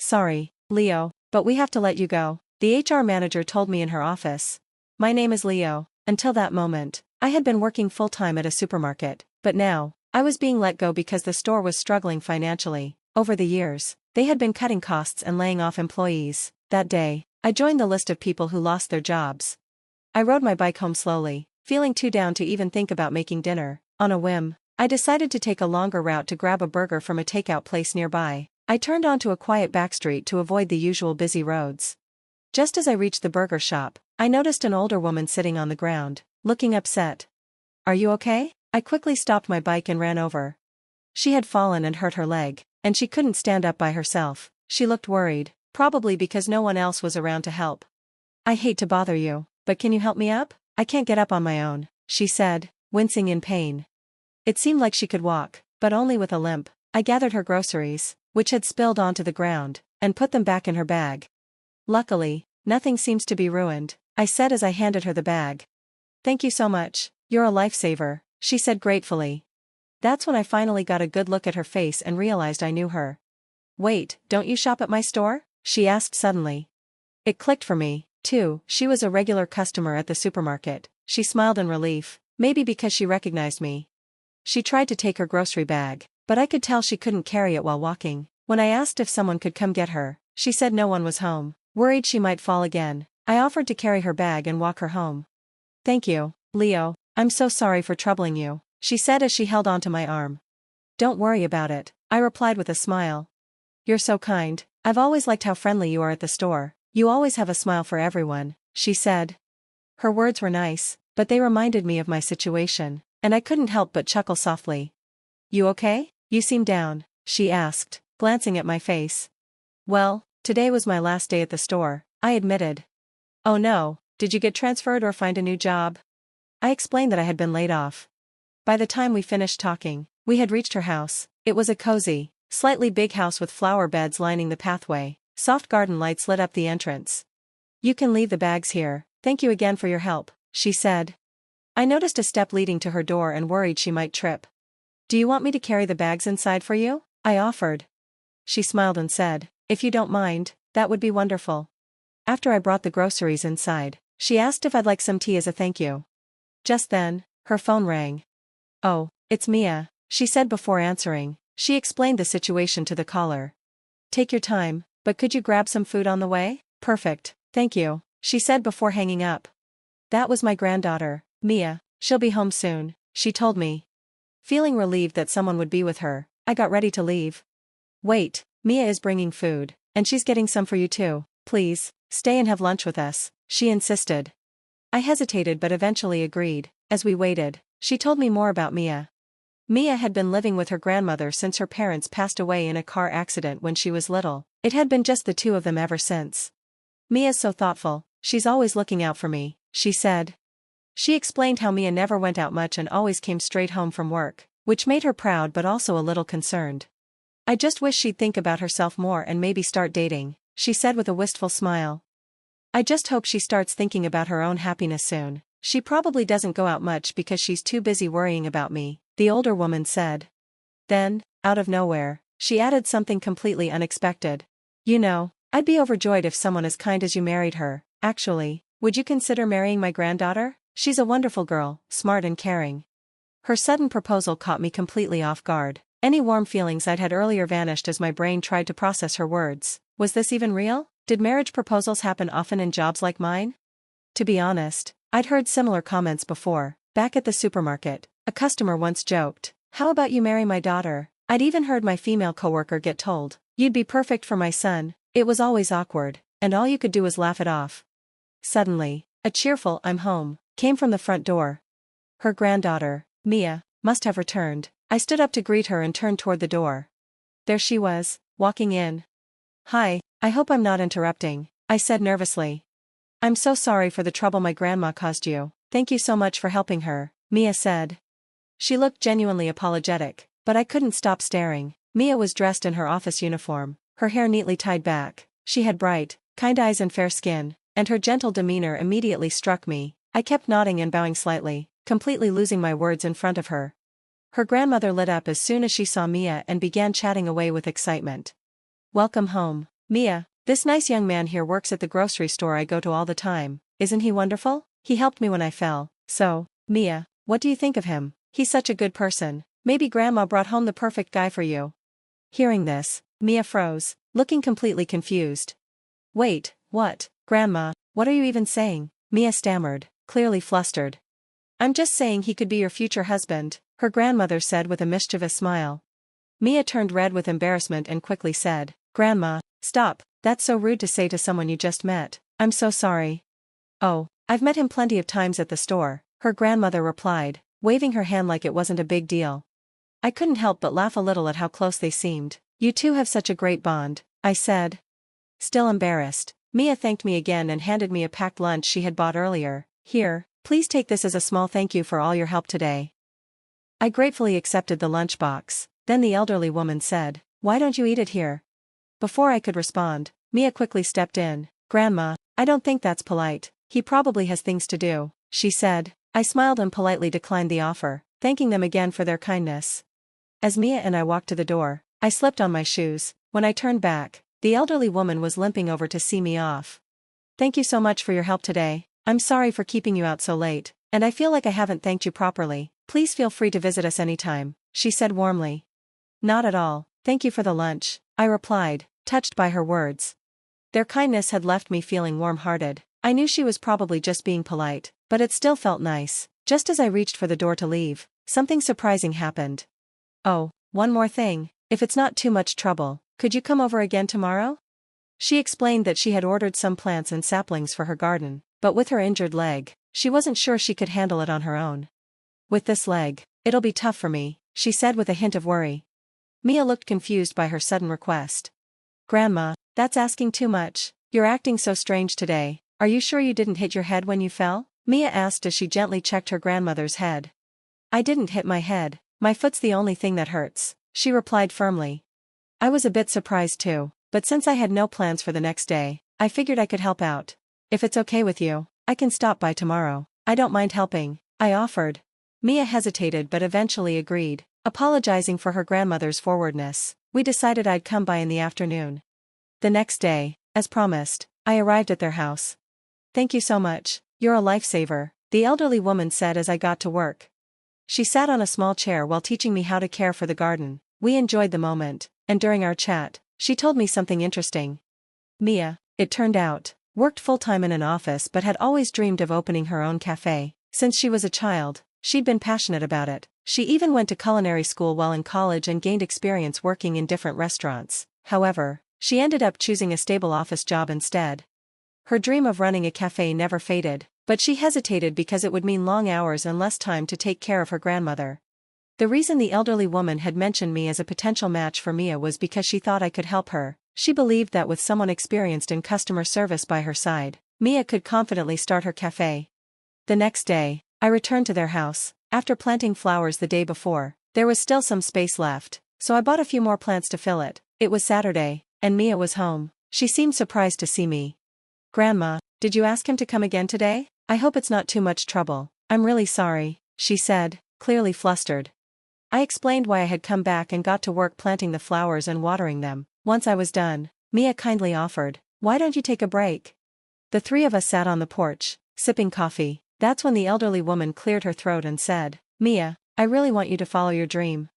Sorry, Leo, but we have to let you go, the HR manager told me in her office. My name is Leo. Until that moment, I had been working full-time at a supermarket, but now, I was being let go because the store was struggling financially. Over the years, they had been cutting costs and laying off employees. That day, I joined the list of people who lost their jobs. I rode my bike home slowly, feeling too down to even think about making dinner. On a whim, I decided to take a longer route to grab a burger from a takeout place nearby. I turned onto a quiet backstreet to avoid the usual busy roads. Just as I reached the burger shop, I noticed an older woman sitting on the ground, looking upset. Are you okay? I quickly stopped my bike and ran over. She had fallen and hurt her leg, and she couldn't stand up by herself. She looked worried, probably because no one else was around to help. I hate to bother you, but can you help me up? I can't get up on my own, she said, wincing in pain. It seemed like she could walk, but only with a limp. I gathered her groceries, which had spilled onto the ground, and put them back in her bag. Luckily, nothing seems to be ruined, I said as I handed her the bag. Thank you so much, you're a lifesaver, she said gratefully. That's when I finally got a good look at her face and realized I knew her. Wait, don't you shop at my store? She asked suddenly. It clicked for me, too. She was a regular customer at the supermarket. She smiled in relief, maybe because she recognized me. She tried to take her grocery bag, but I could tell she couldn't carry it while walking. When I asked if someone could come get her, she said no one was home, worried she might fall again. I offered to carry her bag and walk her home. Thank you, Leo, I'm so sorry for troubling you, she said as she held onto my arm. Don't worry about it, I replied with a smile. You're so kind, I've always liked how friendly you are at the store. You always have a smile for everyone, she said. Her words were nice, but they reminded me of my situation, and I couldn't help but chuckle softly. You okay? You seem down, she asked, glancing at my face. Well, today was my last day at the store, I admitted. Oh no, did you get transferred or find a new job? I explained that I had been laid off. By the time we finished talking, we had reached her house. It was a cozy, slightly big house with flower beds lining the pathway. Soft garden lights lit up the entrance. You can leave the bags here, thank you again for your help, she said. I noticed a step leading to her door and worried she might trip. Do you want me to carry the bags inside for you? I offered. She smiled and said, if you don't mind, that would be wonderful. After I brought the groceries inside, she asked if I'd like some tea as a thank you. Just then, her phone rang. Oh, it's Mia, she said before answering. She explained the situation to the caller. Take your time, but could you grab some food on the way? Perfect, thank you, she said before hanging up. That was my granddaughter, Mia. She'll be home soon, she told me. Feeling relieved that someone would be with her, I got ready to leave. Wait, Mia is bringing food, and she's getting some for you too. Please, stay and have lunch with us, she insisted. I hesitated but eventually agreed. As we waited, she told me more about Mia. Mia had been living with her grandmother since her parents passed away in a car accident when she was little. It had been just the two of them ever since. Mia's so thoughtful, she's always looking out for me, she said. She explained how Mia never went out much and always came straight home from work, which made her proud but also a little concerned. I just wish she'd think about herself more and maybe start dating, she said with a wistful smile. I just hope she starts thinking about her own happiness soon. She probably doesn't go out much because she's too busy worrying about me, the older woman said. Then, out of nowhere, she added something completely unexpected. You know, I'd be overjoyed if someone as kind as you married her. Actually, would you consider marrying my granddaughter? She's a wonderful girl, smart and caring. Her sudden proposal caught me completely off guard. Any warm feelings I'd had earlier vanished as my brain tried to process her words. Was this even real? Did marriage proposals happen often in jobs like mine? To be honest, I'd heard similar comments before. Back at the supermarket, a customer once joked, "How about you marry my daughter?" I'd even heard my female coworker get told, "You'd be perfect for my son." It was always awkward, and all you could do was laugh it off. Suddenly, a cheerful "I'm home" came from the front door. Her granddaughter, Mia, must have returned. I stood up to greet her and turned toward the door. There she was, walking in. "Hi, I hope I'm not interrupting," I said nervously. "I'm so sorry for the trouble my grandma caused you. Thank you so much for helping her," Mia said. She looked genuinely apologetic, but I couldn't stop staring. Mia was dressed in her office uniform, her hair neatly tied back. She had bright, kind eyes and fair skin, and her gentle demeanor immediately struck me. I kept nodding and bowing slightly, completely losing my words in front of her. Her grandmother lit up as soon as she saw Mia and began chatting away with excitement. "Welcome home, Mia, this nice young man here works at the grocery store I go to all the time. Isn't he wonderful? He helped me when I fell. So, Mia, what do you think of him? He's such a good person. Maybe Grandma brought home the perfect guy for you." Hearing this, Mia froze, looking completely confused. "Wait, what? Grandma, what are you even saying?" Mia stammered, clearly flustered. "I'm just saying he could be your future husband," her grandmother said with a mischievous smile. Mia turned red with embarrassment and quickly said, "Grandma, stop, that's so rude to say to someone you just met. I'm so sorry." "Oh, I've met him plenty of times at the store," her grandmother replied, waving her hand like it wasn't a big deal. I couldn't help but laugh a little at how close they seemed. "You two have such a great bond," I said. Still embarrassed, Mia thanked me again and handed me a packed lunch she had bought earlier. "Here, please take this as a small thank you for all your help today." I gratefully accepted the lunchbox. Then the elderly woman said, "Why don't you eat it here?" Before I could respond, Mia quickly stepped in. "Grandma, I don't think that's polite. He probably has things to do," she said. I smiled and politely declined the offer, thanking them again for their kindness. As Mia and I walked to the door, I slipped on my shoes. When I turned back, the elderly woman was limping over to see me off. "Thank you so much for your help today. I'm sorry for keeping you out so late, and I feel like I haven't thanked you properly. Please feel free to visit us anytime," she said warmly. "Not at all, thank you for the lunch," I replied, touched by her words. Their kindness had left me feeling warm-hearted. I knew she was probably just being polite, but it still felt nice. Just as I reached for the door to leave, something surprising happened. "Oh, one more thing, if it's not too much trouble, could you come over again tomorrow?" She explained that she had ordered some plants and saplings for her garden, but with her injured leg, she wasn't sure she could handle it on her own. "With this leg, it'll be tough for me," she said with a hint of worry. Mia looked confused by her sudden request. "Grandma, that's asking too much. You're acting so strange today. Are you sure you didn't hit your head when you fell?" Mia asked as she gently checked her grandmother's head. "I didn't hit my head. My foot's the only thing that hurts," she replied firmly. I was a bit surprised too, but since I had no plans for the next day, I figured I could help out. "If it's okay with you, I can stop by tomorrow. I don't mind helping," I offered. Mia hesitated but eventually agreed, apologizing for her grandmother's forwardness. We decided I'd come by in the afternoon. The next day, as promised, I arrived at their house. "Thank you so much, you're a lifesaver," the elderly woman said as I got to work. She sat on a small chair while teaching me how to care for the garden. We enjoyed the moment, and during our chat, she told me something interesting. Mia, it turned out, worked full-time in an office but had always dreamed of opening her own cafe. Since she was a child, she'd been passionate about it. She even went to culinary school while in college and gained experience working in different restaurants. However, she ended up choosing a stable office job instead. Her dream of running a cafe never faded, but she hesitated because it would mean long hours and less time to take care of her grandmother. The reason the elderly woman had mentioned me as a potential match for Mia was because she thought I could help her. She believed that with someone experienced in customer service by her side, Mia could confidently start her cafe. The next day, I returned to their house. After planting flowers the day before, there was still some space left, so I bought a few more plants to fill it. It was Saturday, and Mia was home. She seemed surprised to see me. "Grandma, did you ask him to come again today? I hope it's not too much trouble." "I'm really sorry," she said, clearly flustered. I explained why I had come back and got to work planting the flowers and watering them. Once I was done, Mia kindly offered, "Why don't you take a break?" The three of us sat on the porch, sipping coffee. That's when the elderly woman cleared her throat and said, "Mia, I really want you to follow your dream."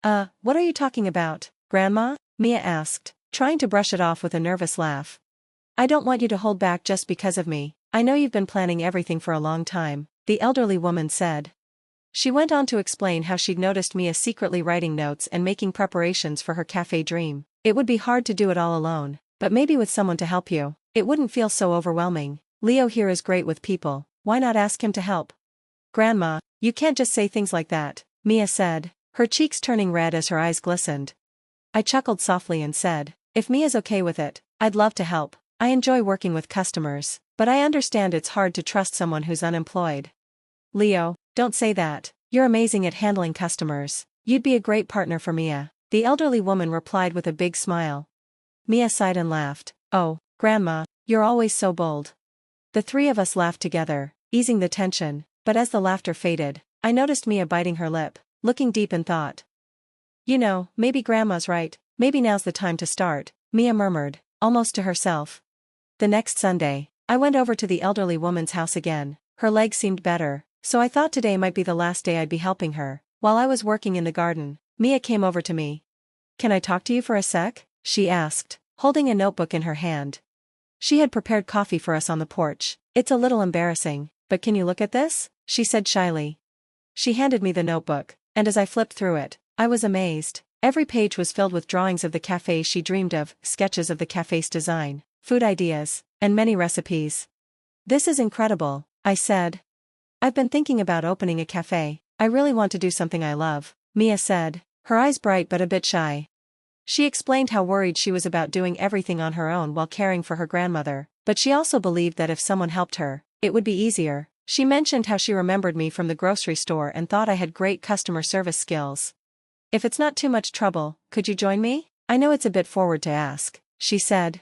What are you talking about, Grandma?" Mia asked, trying to brush it off with a nervous laugh. "I don't want you to hold back just because of me. I know you've been planning everything for a long time," the elderly woman said. She went on to explain how she'd noticed Mia secretly writing notes and making preparations for her cafe dream. "It would be hard to do it all alone, but maybe with someone to help you, it wouldn't feel so overwhelming. Leo here is great with people, why not ask him to help?" "Grandma, you can't just say things like that," Mia said, her cheeks turning red as her eyes glistened. I chuckled softly and said, "If Mia's okay with it, I'd love to help. I enjoy working with customers, but I understand it's hard to trust someone who's unemployed." "Leo, don't say that. You're amazing at handling customers. You'd be a great partner for Mia," the elderly woman replied with a big smile. Mia sighed and laughed. "Oh, Grandma, you're always so bold." The three of us laughed together, easing the tension, but as the laughter faded, I noticed Mia biting her lip, looking deep in thought. "You know, maybe Grandma's right, maybe now's the time to start," Mia murmured. almost to herself. The next Sunday, I went over to the elderly woman's house again. Her legs seemed better, so I thought today might be the last day I'd be helping her. While I was working in the garden, Mia came over to me. "Can I talk to you for a sec?" she asked, holding a notebook in her hand. She had prepared coffee for us on the porch. "It's a little embarrassing, but can you look at this?" she said shyly. She handed me the notebook, and as I flipped through it, I was amazed. Every page was filled with drawings of the cafe she dreamed of, sketches of the cafe's design, food ideas, and many recipes. "This is incredible," I said. "I've been thinking about opening a cafe. I really want to do something I love," Mia said, her eyes bright but a bit shy. She explained how worried she was about doing everything on her own while caring for her grandmother, but she also believed that if someone helped her, it would be easier. She mentioned how she remembered me from the grocery store and thought I had great customer service skills. "If it's not too much trouble, could you join me? I know it's a bit forward to ask," she said.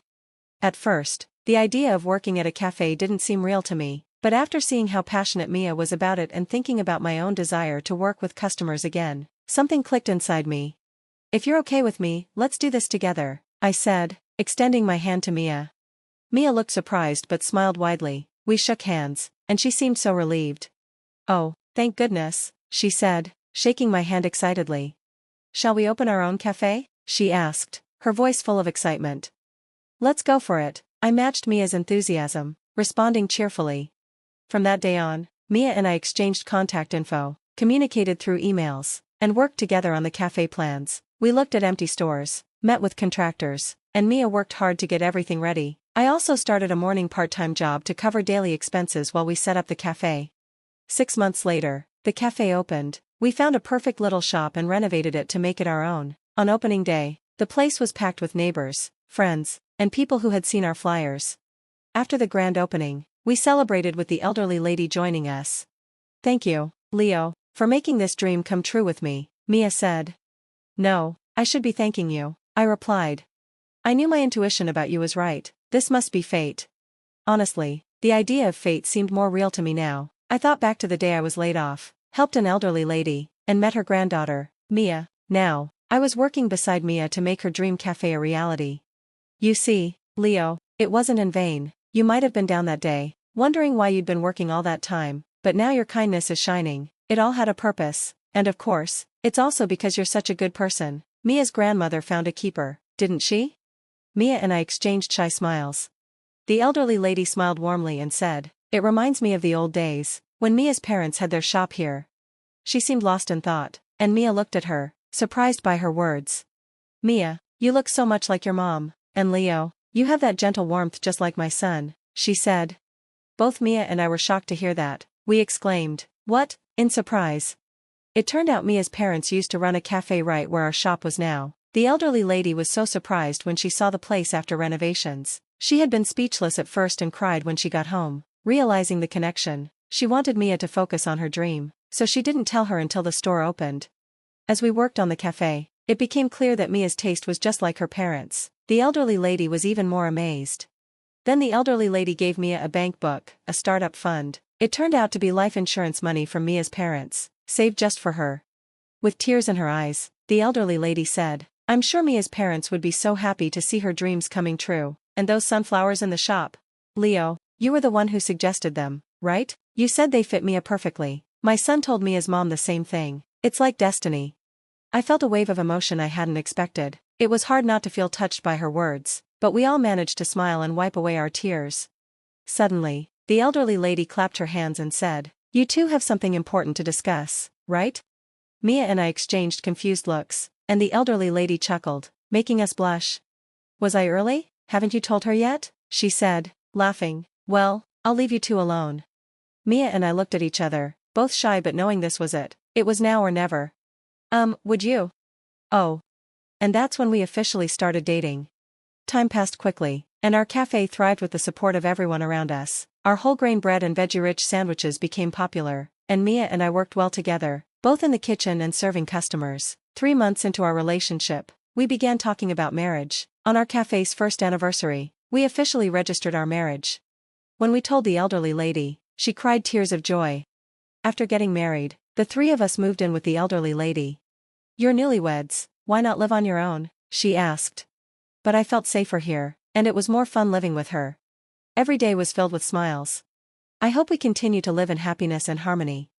At first, the idea of working at a cafe didn't seem real to me, but after seeing how passionate Mia was about it and thinking about my own desire to work with customers again, something clicked inside me. "If you're okay with me, let's do this together," I said, extending my hand to Mia. Mia looked surprised but smiled widely. We shook hands, and she seemed so relieved. "Oh, thank goodness," she said, shaking my hand excitedly. "Shall we open our own cafe?" she asked, her voice full of excitement. "Let's go for it," I matched Mia's enthusiasm, responding cheerfully. From that day on, Mia and I exchanged contact info, communicated through emails, and worked together on the cafe plans. We looked at empty stores, met with contractors, and Mia worked hard to get everything ready. I also started a morning part-time job to cover daily expenses while we set up the cafe. 6 months later, the cafe opened. We found a perfect little shop and renovated it to make it our own. On opening day, the place was packed with neighbors, friends, and people who had seen our flyers. After the grand opening, we celebrated with the elderly lady joining us. "Thank you, Leo, for making this dream come true with me," Mia said. "No, I should be thanking you," I replied. "I knew my intuition about you was right. This must be fate." Honestly, the idea of fate seemed more real to me now. I thought back to the day I was laid off, helped an elderly lady, and met her granddaughter, Mia. Now, I was working beside Mia to make her dream cafe a reality. You see, Leo, it wasn't in vain. You might have been down that day, wondering why you'd been working all that time, but now your kindness is shining. It all had a purpose, and of course, it's also because you're such a good person. Mia's grandmother found a keeper, didn't she? Mia and I exchanged shy smiles. The elderly lady smiled warmly and said, "It reminds me of the old days, when Mia's parents had their shop here." She seemed lost in thought, and Mia looked at her, surprised by her words. "Mia, you look so much like your mom, and Leo, you have that gentle warmth just like my son," she said. Both Mia and I were shocked to hear that. We exclaimed, "What?" in surprise. It turned out Mia's parents used to run a cafe right where our shop was now. The elderly lady was so surprised when she saw the place after renovations. She had been speechless at first and cried when she got home. Realizing the connection, she wanted Mia to focus on her dream, so she didn't tell her until the store opened. As we worked on the cafe, it became clear that Mia's taste was just like her parents. The elderly lady was even more amazed. Then the elderly lady gave Mia a bank book, a startup fund. It turned out to be life insurance money from Mia's parents, saved just for her. With tears in her eyes, the elderly lady said, "I'm sure Mia's parents would be so happy to see her dreams coming true. And those sunflowers in the shop? Leo, you were the one who suggested them, right? You said they fit Mia perfectly." My son told Mia's mom the same thing. It's like destiny. I felt a wave of emotion I hadn't expected. It was hard not to feel touched by her words, but we all managed to smile and wipe away our tears. Suddenly, the elderly lady clapped her hands and said, "You two have something important to discuss, right?" Mia and I exchanged confused looks, and the elderly lady chuckled, making us blush. "Was I early? Haven't you told her yet?" she said, laughing. "Well, I'll leave you two alone." Mia and I looked at each other, both shy but knowing this was it. It was now or never. Would you?" "Oh." And that's when we officially started dating. Time passed quickly, and our cafe thrived with the support of everyone around us. Our whole grain bread and veggie-rich sandwiches became popular, and Mia and I worked well together, both in the kitchen and serving customers. 3 months into our relationship, we began talking about marriage. On our cafe's first anniversary, we officially registered our marriage. When we told the elderly lady, she cried tears of joy. After getting married, the 3 of us moved in with the elderly lady. "You're newlyweds, why not live on your own?" she asked. But I felt safer here. and it was more fun living with her. Every day was filled with smiles. I hope we continue to live in happiness and harmony.